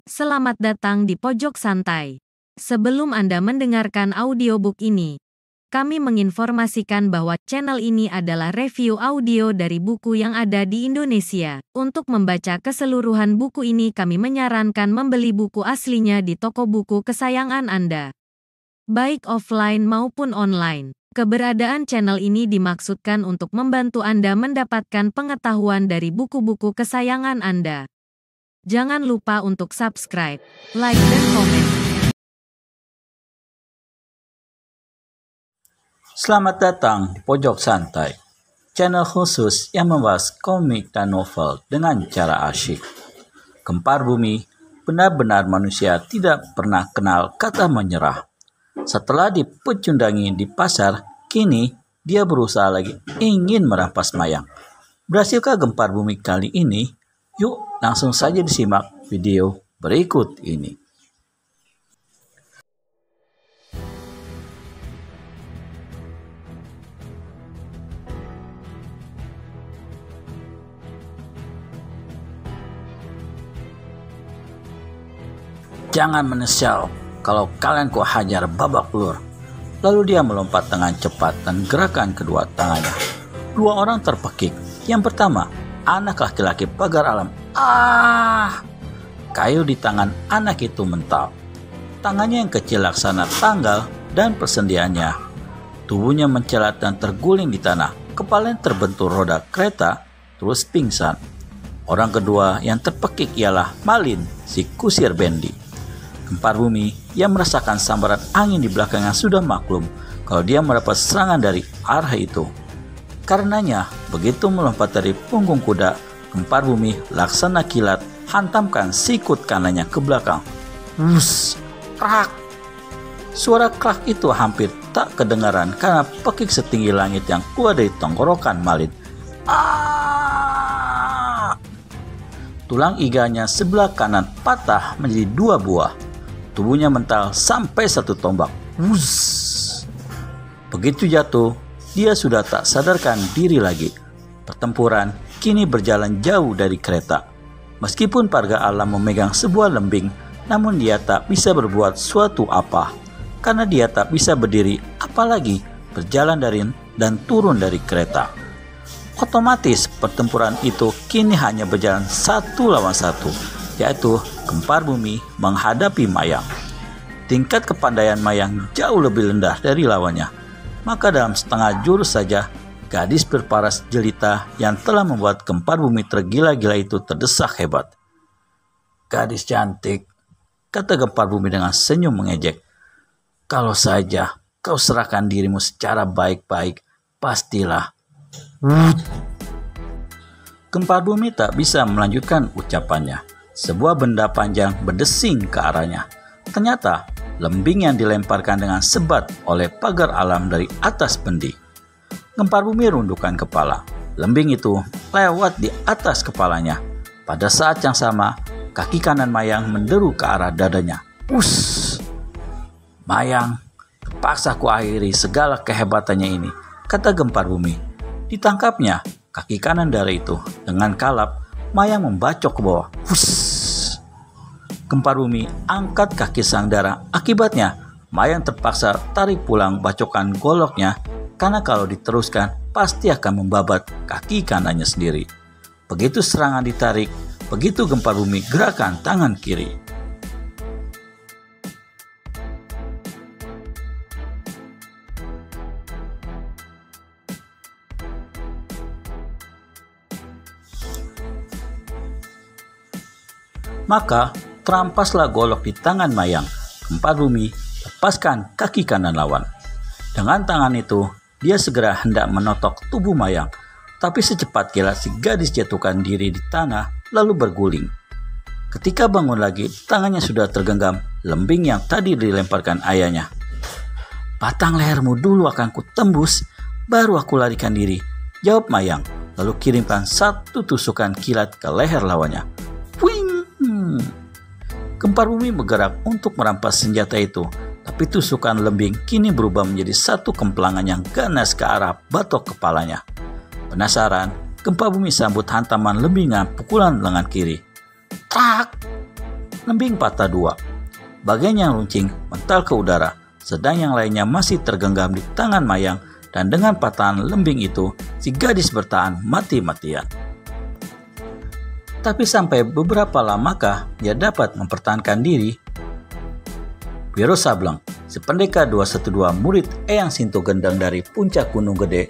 Selamat datang di Pojok Santai. Sebelum Anda mendengarkan audiobook ini, kami menginformasikan bahwa channel ini adalah review audio dari buku yang ada di Indonesia. Untuk membaca keseluruhan buku ini, kami menyarankan membeli buku aslinya di toko buku kesayangan Anda, baik offline maupun online. Keberadaan channel ini dimaksudkan untuk membantu Anda mendapatkan pengetahuan dari buku-buku kesayangan Anda. Jangan lupa untuk subscribe, like, dan komen. Selamat datang di Pojok Santai, channel khusus yang membahas komik dan novel dengan cara asyik. Gempar Bumi, benar-benar manusia tidak pernah kenal kata menyerah. Setelah dipecundangi di pasar, kini dia berusaha lagi ingin merampas Mayang. Berhasilkah Gempar Bumi kali ini? Yuk langsung saja disimak video berikut ini. Jangan menyesal kalau kalian ku hajar babak belur. Lalu dia melompat dengan cepat dan gerakan kedua tangannya. Dua orang terpekik. Yang pertama, anak laki-laki pagar alam. Kayu di tangan anak itu mental. Tangannya yang kecil laksana tanggal dan persendiannya. Tubuhnya mencelat dan terguling di tanah. Kepalanya terbentur roda kereta, terus pingsan. Orang kedua yang terpekik ialah Malin, si kusir bendi. Gempar Bumi yang merasakan sambaran angin di belakangnya sudah maklum kalau dia mendapat serangan dari arah itu. Karenanya, begitu melompat dari punggung kuda, Gempar Bumi laksana kilat hantamkan sikut kanannya ke belakang. Wus, krak. Suara krak itu hampir tak kedengaran karena pekik setinggi langit yang keluar dari tenggorokan Malin. Tulang iganya sebelah kanan patah menjadi dua buah. Tubuhnya mental sampai satu tombak. Wus. Begitu jatuh, dia sudah tak sadarkan diri lagi. Pertempuran kini berjalan jauh dari kereta. Meskipun Parga Alam memegang sebuah lembing, namun dia tak bisa berbuat suatu apa. Karena dia tak bisa berdiri, apalagi berjalan dari dan turun dari kereta. Otomatis pertempuran itu kini hanya berjalan satu lawan satu, yaitu Gempar Bumi menghadapi Mayang. Tingkat kepandaian Mayang jauh lebih rendah dari lawannya. Maka dalam setengah jurus saja, gadis berparas jelita yang telah membuat Gempar Bumi tergila-gila itu terdesak hebat. "Gadis cantik," kata Gempar Bumi dengan senyum mengejek. "Kalau saja kau serahkan dirimu secara baik-baik, pastilah." Gempar Bumi tak bisa melanjutkan ucapannya. Sebuah benda panjang berdesing ke arahnya. Ternyata lembing yang dilemparkan dengan sebat oleh pagar alam dari atas bendi. Gempar Bumi rundukkan kepala. Lembing itu lewat di atas kepalanya. Pada saat yang sama, kaki kanan Mayang menderu ke arah dadanya. Us! "Mayang, terpaksa ku akhiri segala kehebatannya ini," kata Gempar Bumi. Ditangkapnya kaki kanan dara itu. Dengan kalap, Mayang membacok ke bawah. Us! Gempar Bumi angkat kaki sang dara. Akibatnya, Mayang terpaksa tarik pulang bacokan goloknya karena kalau diteruskan pasti akan membabat kaki kanannya sendiri. Begitu serangan ditarik, begitu Gempar Bumi gerakan tangan kiri. Maka terampaslah golok di tangan Mayang. Gempar Bumi lepaskan kaki kanan lawan. Dengan tangan itu, dia segera hendak menotok tubuh Mayang. Tapi secepat kilat si gadis jatuhkan diri di tanah lalu berguling. Ketika bangun lagi, tangannya sudah tergenggam lembing yang tadi dilemparkan ayahnya. "Batang lehermu dulu akan kutembus, baru aku larikan diri," jawab Mayang. Lalu kirimkan satu tusukan kilat ke leher lawannya. Gempar Bumi bergerak untuk merampas senjata itu, tapi tusukan lembing kini berubah menjadi satu kemplangan yang ganas ke arah batok kepalanya. Penasaran, Gempar Bumi sambut hantaman lembingan pukulan lengan kiri. Trak! lembing patah dua. Bagian yang runcing mental ke udara, sedang yang lainnya masih tergenggam di tangan Mayang, dan dengan patahan lembing itu, si gadis bertahan mati-matian. Tapi sampai beberapa lamakah dia dapat mempertahankan diri? Wiro Sableng, si pendekar 212 murid Eyang Sinto Gendeng dari puncak Gunung Gede,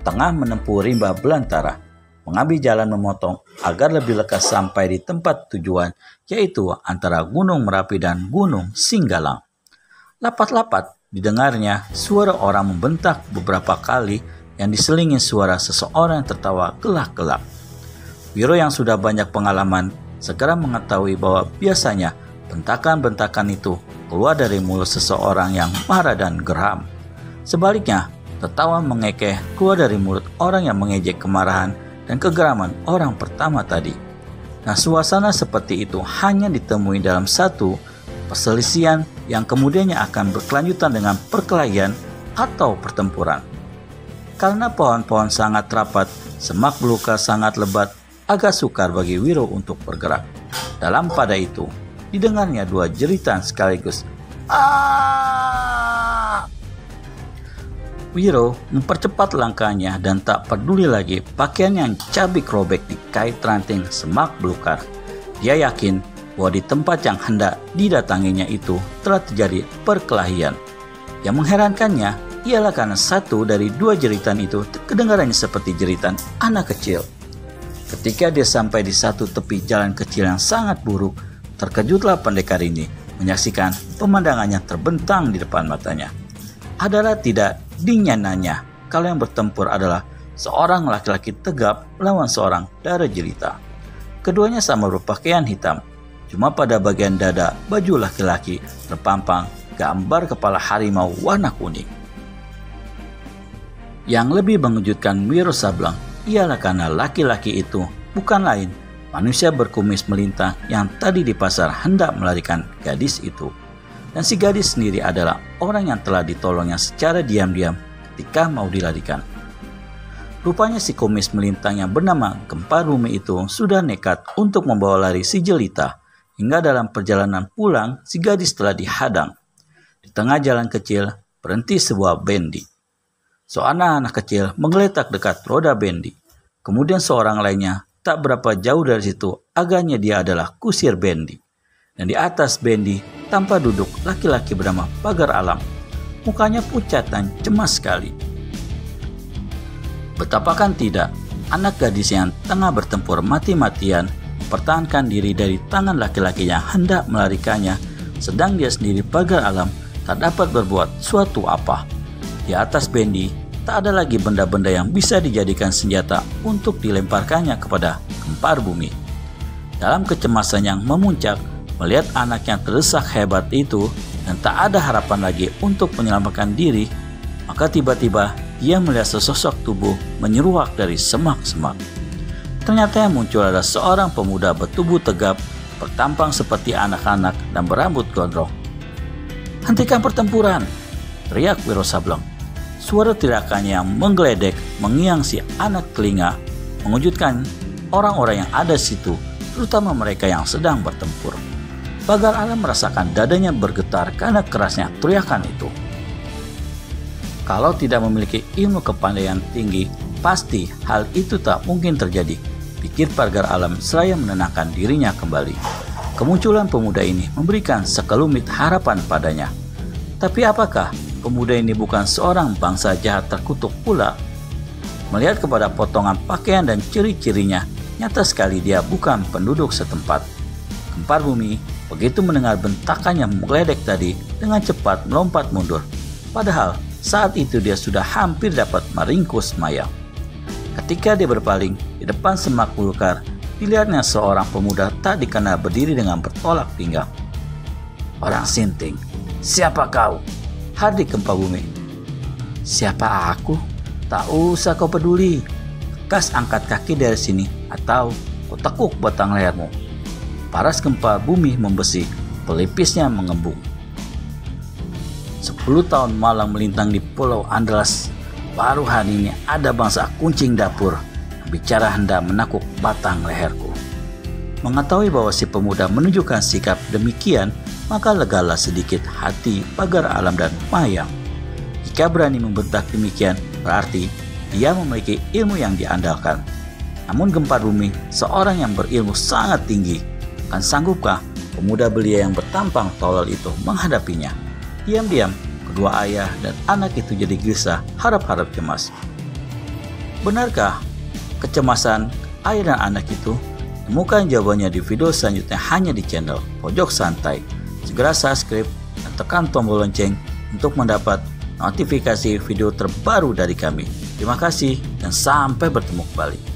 tengah menempuh rimba belantara, mengambil jalan memotong agar lebih lekas sampai di tempat tujuan, yaitu antara Gunung Merapi dan Gunung Singgalang. Lapat-lapat didengarnya suara orang membentak beberapa kali yang diselingi suara seseorang yang tertawa gelak-gelak. Wiro yang sudah banyak pengalaman segera mengetahui bahwa biasanya bentakan-bentakan itu keluar dari mulut seseorang yang marah dan geram. Sebaliknya, tertawa mengekeh keluar dari mulut orang yang mengejek kemarahan dan kegeraman orang pertama tadi. Nah, suasana seperti itu hanya ditemui dalam satu perselisihan yang kemudiannya akan berkelanjutan dengan perkelahian atau pertempuran. Karena pohon-pohon sangat rapat, semak belukar sangat lebat, agak sukar bagi Wiro untuk bergerak. Dalam pada itu, didengarnya dua jeritan sekaligus. "Ah!" Wiro mempercepat langkahnya dan tak peduli lagi pakaian yang cabik-robek dikait ranting semak belukar. Dia yakin bahwa di tempat yang hendak didatanginya itu telah terjadi perkelahian. Yang mengherankannya ialah karena satu dari dua jeritan itu kedengarannya seperti jeritan anak kecil. Ketika dia sampai di satu tepi jalan kecil yang sangat buruk, terkejutlah pendekar ini menyaksikan pemandangan yang terbentang di depan matanya. Adalah tidak dinyananya kalau yang bertempur adalah seorang laki-laki tegap melawan seorang dara jelita. Keduanya sama berpakaian hitam, cuma pada bagian dada baju laki-laki terpampang gambar kepala harimau warna kuning. Yang lebih mengejutkan Wiro Sableng ialah karena laki-laki itu bukan lain manusia berkumis melintang yang tadi di pasar hendak melarikan gadis itu. Dan si gadis sendiri adalah orang yang telah ditolongnya secara diam-diam ketika mau dilarikan. Rupanya si kumis melintang yang bernama Kempar Bumi itu sudah nekat untuk membawa lari si jelita, hingga dalam perjalanan pulang si gadis telah dihadang. Di tengah jalan kecil berhenti sebuah bendi. Seorang anak kecil menggeletak dekat roda bendi. Kemudian seorang lainnya tak berapa jauh dari situ, agaknya dia adalah kusir bendi. Dan di atas bendi tanpa duduk laki-laki bernama Pagar Alam. Mukanya pucat dan cemas sekali. Betapakan tidak, anak gadis yang tengah bertempur mati-matian mempertahankan diri dari tangan laki-laki yang hendak melarikannya, sedang dia sendiri Pagar Alam tak dapat berbuat suatu apa. Di atas bendi tak ada lagi benda-benda yang bisa dijadikan senjata untuk dilemparkannya kepada Kempar Bumi. Dalam kecemasan yang memuncak, melihat anak yang terdesak hebat itu dan tak ada harapan lagi untuk menyelamatkan diri, maka tiba-tiba dia melihat sesosok tubuh menyeruak dari semak-semak. Ternyata yang muncul adalah seorang pemuda bertubuh tegap, bertampang seperti anak-anak dan berambut gondrong. "Hentikan pertempuran!" teriak Wiro Sableng. Suara teriakannya yang menggeledek mengiang si anak telinga, mengejutkan orang-orang yang ada di situ, terutama mereka yang sedang bertempur. Pagar Alam merasakan dadanya bergetar karena kerasnya teriakan itu. Kalau tidak memiliki ilmu kepandaian tinggi, pasti hal itu tak mungkin terjadi, pikir Pagar Alam seraya menenangkan dirinya kembali. Kemunculan pemuda ini memberikan sekelumit harapan padanya. Tapi apakah pemuda ini bukan seorang bangsa jahat terkutuk pula? Melihat kepada potongan pakaian dan ciri-cirinya, nyata sekali dia bukan penduduk setempat. Kempar Bumi begitu mendengar bentakan yang menggeledek tadi, dengan cepat melompat mundur. Padahal saat itu dia sudah hampir dapat meringkus Mayang. Ketika dia berpaling di depan semak belukar, dilihatnya seorang pemuda tak dikenal berdiri dengan bertolak pinggang. "Orang Sinting, siapa kau?" hardik Kempar Bumi. "Siapa aku? Tak usah kau peduli. Lekas angkat kaki dari sini atau ku tekuk batang lehermu." Paras Kempar Bumi membesi, pelipisnya mengembung. 10 tahun malang melintang di Pulau Andalas. Baru hari ini ada bangsa kuncing dapur yang bicara hendak menakuk batang leherku. Mengetahui bahwa si pemuda menunjukkan sikap demikian, maka legalah sedikit hati pagar alam dan mayang. Jika berani membentak demikian, berarti dia memiliki ilmu yang diandalkan. Namun Gempar Bumi, seorang yang berilmu sangat tinggi, akan sanggupkah pemuda belia yang bertampang tolol itu menghadapinya? Diam-diam, kedua ayah dan anak itu jadi gelisah, harap-harap cemas. Benarkah kecemasan ayah dan anak itu? Temukan jawabannya di video selanjutnya hanya di channel Pojok Santai. Segera subscribe dan tekan tombol lonceng untuk mendapat notifikasi video terbaru dari kami. Terima kasih dan sampai bertemu kembali.